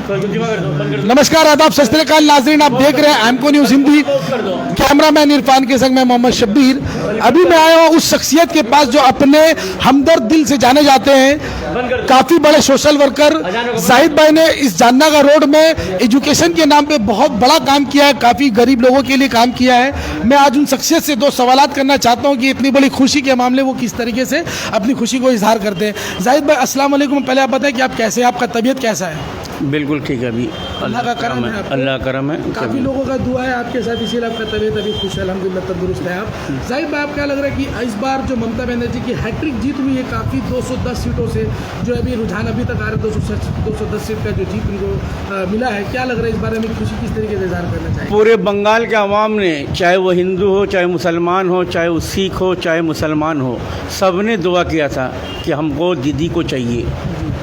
नमस्कार, आदाब, सत श्री अकाल नाज़रीन, आप देख रहे हैं एमको न्यूज़ हिंदी। कैमरामैन इरफान के संग मैं मोहम्मद शब्बीर। अभी मैं आया हूँ उस शख्सियत के पास जो अपने हमदर्द दिल से जाने जाते हैं। काफ़ी बड़े सोशल वर्कर जाहिद भाई ने इस जानना रोड में एजुकेशन के नाम पे बहुत बड़ा काम किया है, काफ़ी गरीब लोगों के लिए काम किया है। मैं आज उन शख्सियत से दो सवालात करना चाहता हूँ कि इतनी बड़ी खुशी के मामले वो किस तरीके से अपनी खुशी को इजहार करते हैं। जाहिद भाई अस्सलाम वालेकुम। पहले आप बताएं कि आप कैसे हैं, आपका तबीयत कैसा है? बिल्कुल ठीक है, अभी अल्लाह का करम है। अल्लाह का करम है। काफ़ी लोगों का दुआ है आपके साथ, इसीलिए आपका तबीयत अभी खुश है, अल्हम्दुलिल्लाह तंदुरुस्त है आप। जाहिद भाई, आप क्या लग रहा है कि इस बार जो ममता बनर्जी की हैट्रिक जीत हुई है काफ़ी 210 सीटों से, जो अभी रुझान अभी तक आ रहा है 210 सीट का जो जीत उनको मिला है, क्या लग रहा है इस बारे में खुशी किस तरीके से इजहार करना चाहिए? पूरे बंगाल के अवाम ने, चाहे वो हिंदू हो, चाहे मुसलमान हो, चाहे वो सिख हो, चाहे मुसलमान हो, सब ने दुआ किया था कि हमको दीदी को चाहिए।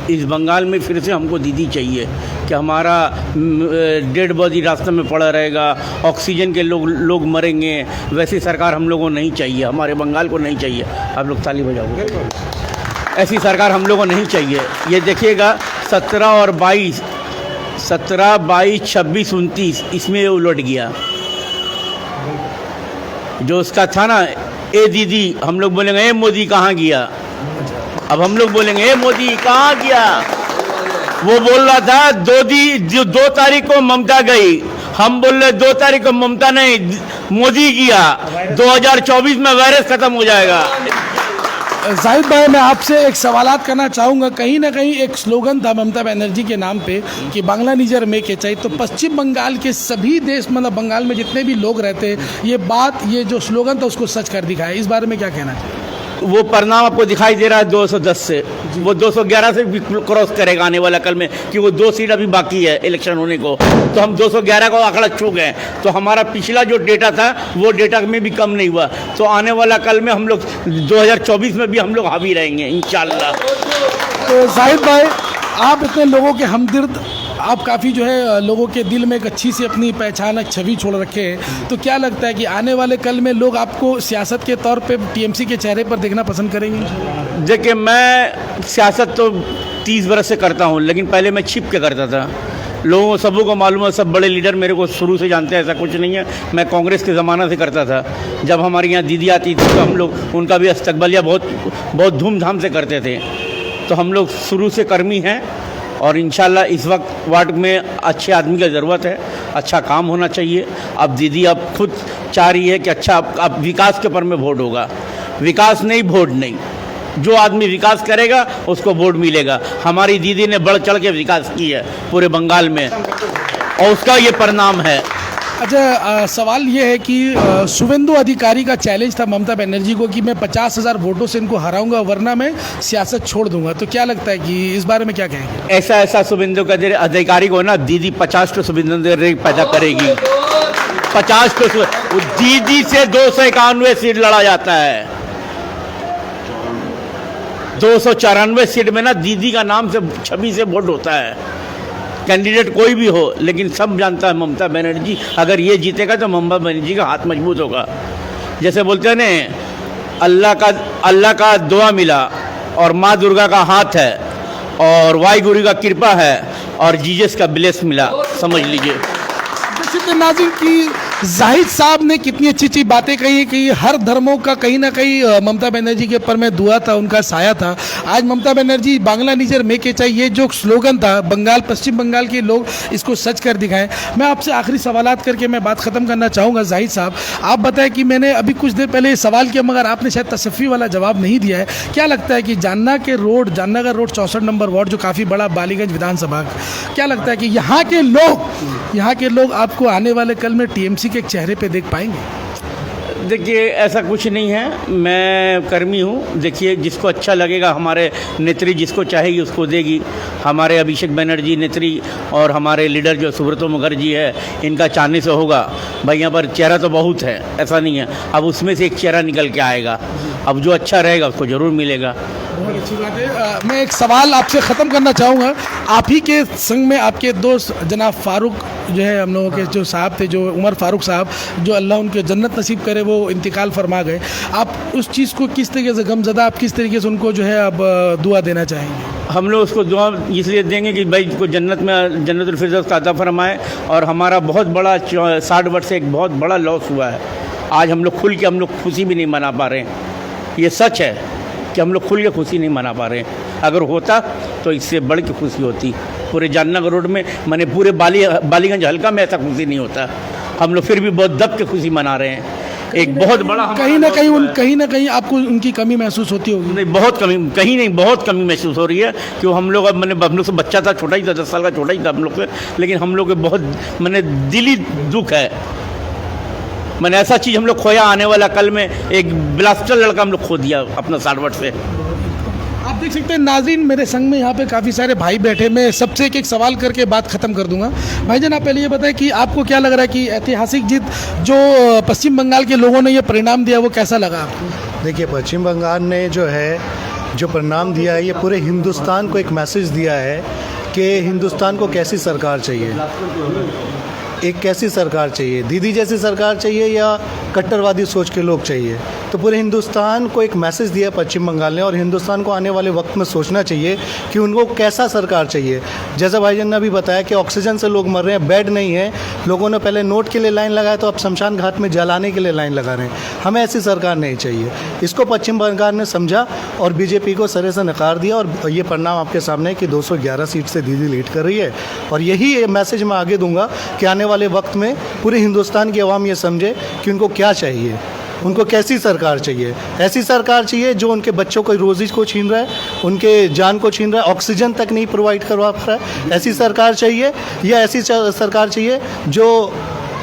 इस बंगाल में फिर से हमको दीदी चाहिए कि हमारा डेड बॉडी रास्ते में पड़ा रहेगा, ऑक्सीजन के लोग मरेंगे। वैसी सरकार हम लोगों को नहीं चाहिए, हमारे बंगाल को नहीं चाहिए। आप लोग ताली बजाओगे। ऐसी सरकार हम लोगों को नहीं चाहिए। ये देखिएगा 17 और 22, 17, 22, 26, 29 इसमें उलट गया। जो उसका था ना, ए दीदी, हम लोग बोलेंगे ए मोदी कहाँ गया। अब हम लोग बोलेंगे ए मोदी कहाँ गया। वो बोल रहा था 2 तारीख को ममता गई, हम बोल रहे 2 तारीख को ममता नहीं, मोदी गया। 2024 में वायरस खत्म हो जाएगा। जाहिद भाई, मैं आपसे एक सवालात करना चाहूँगा। कहीं ना कहीं एक स्लोगन था ममता बनर्जी के नाम पे कि बांग्ला निजर में के चाहिए, तो पश्चिम बंगाल के सभी देश, मतलब बंगाल में जितने भी लोग रहते हैं, ये जो स्लोगन था उसको सच कर दिखाया। इस बारे में क्या कहना चाहिए? वो परिणाम आपको दिखाई दे रहा है 210 से, वो 211 से भी क्रॉस करेगा आने वाला कल में, कि वो 2 सीट अभी बाकी है इलेक्शन होने को। तो हम 211 को आंकड़ा छू गए, तो हमारा पिछला जो डेटा था वो डेटा में भी कम नहीं हुआ। तो आने वाला कल में हम लोग 2024 में भी हम लोग हावी रहेंगे इंशाल्लाह। तो जाहिद भाई, आप इतने लोगों के हमदर्द, आप काफ़ी जो है लोगों के दिल में एक अच्छी सी अपनी पहचान, एक छवि छोड़ रखे हैं, तो क्या लगता है कि आने वाले कल में लोग आपको सियासत के तौर पे टीएमसी के चेहरे पर देखना पसंद करेंगे? देखिए, मैं सियासत तो 30 बरस से करता हूँ, लेकिन पहले मैं छिप के करता था। लोगों सबों को मालूम है, सब बड़े लीडर मेरे को शुरू से जानते हैं, ऐसा कुछ नहीं है। मैं कांग्रेस के ज़माना से करता था। जब हमारे यहाँ दीदी आती थी तो हम लोग उनका भी इस्तकबालिया बहुत धूमधाम से करते थे। तो हम लोग शुरू से कर्मी हैं, और इंशाल्लाह इस वक्त वार्ड में अच्छे आदमी की ज़रूरत है, अच्छा काम होना चाहिए। अब दीदी अब खुद चाह रही है कि अच्छा अब विकास के ऊपर में वोट होगा। विकास नहीं, वोट नहीं। जो आदमी विकास करेगा उसको वोट मिलेगा। हमारी दीदी ने बढ़ चढ़ के विकास की है पूरे बंगाल में, और उसका ये परिणाम है। अच्छा, सवाल ये है कि शुभेंदु अधिकारी का चैलेंज था ममता बनर्जी को कि मैं 50,000 वोटों से इनको हराऊंगा, वरना मैं सियासत छोड़ दूंगा। तो क्या लगता है कि इस बारे में क्या कहेंगे? ऐसा शुभेंदु अधिकारी को ना दीदी 50 तो शुभेंदु पैदा करेगी। 50 तो दीदी से 291 सीट लड़ा जाता है। 294 सीट में ना दीदी का नाम से छवि से वोट होता है। कैंडिडेट कोई भी हो, लेकिन सब जानता है ममता बनर्जी अगर ये जीतेगा तो ममता बनर्जी का हाथ मजबूत होगा। जैसे बोलते हैं ना, अल्लाह का दुआ मिला, और माँ दुर्गा का हाथ है, और वाहिगुरु का कृपा है, और जीसस का ब्लेस मिला, समझ लीजिए। नाज़रीन की जाहिद साहब ने कितनी अच्छी अच्छी बातें कही कि हर धर्मों का कहीं ना कहीं ममता बनर्जी के ऊपर में दुआ था, उनका साया था। आज ममता बनर्जी बांग्ला निजर में के चाहिए, जो स्लोगन था बंगाल, पश्चिम बंगाल के लोग इसको सच कर दिखाएं। मैं आपसे आखिरी सवालात करके मैं बात ख़त्म करना चाहूँगा। जाहिद साहब, आप बताएं कि मैंने अभी कुछ देर पहले सवाल किया, मगर आपने शायद तसफ़ी वाला जवाब नहीं दिया है। क्या लगता है कि जानना का रोड 64 नंबर वार्ड, जो काफ़ी बड़ा बालीगंज विधानसभा, क्या लगता है कि यहाँ के लोग आपको आने वाले कल में टीएमसी के चेहरे पे देख पाएंगे? देखिए, ऐसा कुछ नहीं है, मैं कर्मी हूँ। देखिए, जिसको अच्छा लगेगा, हमारे नेत्री जिसको चाहेगी उसको देगी। हमारे अभिषेक बनर्जी नेत्री और हमारे लीडर जो सुब्रतो मुखर्जी है, इनका चाहने से होगा। भाई यहाँ पर चेहरा तो बहुत है, ऐसा नहीं है, अब उसमें से एक चेहरा निकल के आएगा। अब जो अच्छा रहेगा उसको ज़रूर मिलेगा। बहुत अच्छी बात है। मैं एक सवाल आपसे ख़त्म करना चाहूँगा। आप ही के संग में आपके दोस्त जनाब फारूक जो है, हम लोगों के जो साहब थे, जो उमर फारूक साहब, जो अल्लाह उनके जन्नत नसीब करे, वो इंतकाल फरमा गए। आप उस चीज़ को किस तरीके से गमज़दा, आप किस तरीके से उनको जो है अब दुआ देना चाहेंगे? हम लोग उसको दुआ इसलिए देंगे कि भाई को जन्नत में जन्नतुल फिरदौस का अता फरमाए। और हमारा बहुत बड़ा 60 वर्ष से एक बहुत बड़ा लॉस हुआ है। आज हम लोग खुल के हम लोग खुशी भी नहीं मना पा रहे हैं। ये सच है कि हम लोग खुल के खुशी नहीं मना पा रहे हैं। अगर होता तो इससे बढ़ के खुशी होती। पूरे जाननगर रोड में, मैंने पूरे बालीगंज हल्का में ऐसा खुशी नहीं होता। हम लोग फिर भी बहुत दब के खुशी मना रहे हैं। एक बहुत बड़ा कहीं ना कहीं आपको उनकी कमी महसूस होती होगी। नहीं, बहुत कमी, कहीं नहीं, बहुत कमी महसूस हो रही है। कि हम लोग, अब हम लोग से बच्चा था, छोटा ही था, 10 साल का छोटा ही था हम लोग से, लेकिन हम लोग के बहुत दिली दुख है। मैंने ऐसा चीज़ हम लोग खोया। आने वाला कल में एक ब्लास्टर लड़का हम लोग खो दिया अपना 60 वर्ष से। आप देख सकते हैं नाज़रीन, मेरे संग में यहाँ पे काफ़ी सारे भाई बैठे। मैं सबसे एक सवाल करके बात ख़त्म कर दूंगा। भाईजान, आप पहले ये बताएं कि आपको क्या लग रहा है कि ऐतिहासिक जीत जो पश्चिम बंगाल के लोगों ने ये परिणाम दिया, वो कैसा लगा आपको? देखिए, पश्चिम बंगाल ने जो परिणाम दिया है, ये पूरे हिंदुस्तान को एक मैसेज दिया है कि हिंदुस्तान को कैसी सरकार चाहिए। एक कैसी सरकार चाहिए, दीदी जैसी सरकार चाहिए या कट्टरवादी सोच के लोग चाहिए। तो पूरे हिंदुस्तान को एक मैसेज दिया पश्चिम बंगाल ने, और हिंदुस्तान को आने वाले वक्त में सोचना चाहिए कि उनको कैसा सरकार चाहिए। जैसा भाईजान ने अभी बताया कि ऑक्सीजन से लोग मर रहे हैं, बेड नहीं है। लोगों ने पहले नोट के लिए लाइन लगाया, तो अब शमशान घाट में जलाने के लिए लाइन लगा रहे हैं। हमें ऐसी सरकार नहीं चाहिए। इसको पश्चिम बंगाल ने समझा और बीजेपी को सरे से नकार दिया। और ये परिणाम आपके सामने है कि 211 सीट से दीदी लीड कर रही है। और यही मैसेज मैं आगे दूंगा कि आने वाले वक्त में पूरे हिंदुस्तान की आवाम ये समझे कि उनको क्या चाहिए, उनको कैसी सरकार चाहिए। ऐसी सरकार चाहिए जो उनके बच्चों को रोज़ी को छीन रहा है, उनके जान को छीन रहा है, ऑक्सीजन तक नहीं प्रोवाइड करवा पा रहा है। ऐसी सरकार चाहिए, या ऐसी सरकार चाहिए जो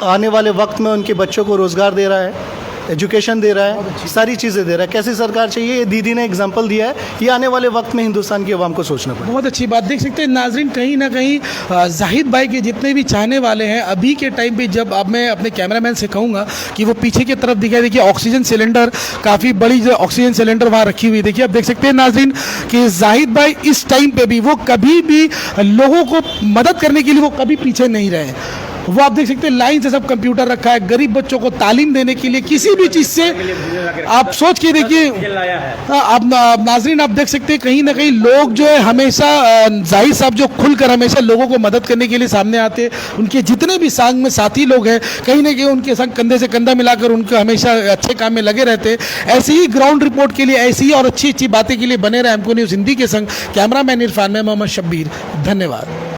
आने वाले वक्त में उनके बच्चों को रोज़गार दे रहा है, एजुकेशन दे रहा है, सारी चीज़ें दे रहा है। कैसी सरकार चाहिए, ये दीदी ने एग्जाम्पल दिया है। ये आने वाले वक्त में हिंदुस्तान की आवाम को सोचना पड़ेगा। बहुत अच्छी बात। देख सकते हैं नाजरीन, कहीं ना कहीं जाहिद भाई के जितने भी चाहने वाले हैं अभी के टाइम पे, जब अब मैं अपने कैमरामैन से कहूँगा कि वो पीछे की तरफ दिखाई, देखिए ऑक्सीजन सिलेंडर, काफ़ी बड़ी जो ऑक्सीजन सिलेंडर वहाँ रखी हुई। देखिए, आप देख सकते हैं नाजरीन कि जाहिद भाई इस टाइम पे भी, वो कभी भी लोगों को मदद करने के लिए वो कभी पीछे नहीं रहे। वो आप देख सकते हैं लाइन से सब कंप्यूटर रखा है, गरीब बच्चों को तालीम देने के लिए, किसी भी चीज़ से आप सोच के देखिए। आप नाजरीन, आप देख सकते हैं कहीं ना कहीं लोग जो है हमेशा, जाहिद साहब जो खुलकर हमेशा लोगों को मदद करने के लिए सामने आते हैं। उनके जितने भी संग में साथी लोग हैं, कहीं ना कहीं उनके संग कंधे से कंधा मिलाकर उनके हमेशा अच्छे काम में लगे रहते हैं। ऐसे ही ग्राउंड रिपोर्ट के लिए, ऐसी ही और अच्छी अच्छी बातें के लिए बने रहे हमको न्यूज़ हिंदी के संग। कैमरामैन इरफान में मोहम्मद शब्बीर, धन्यवाद।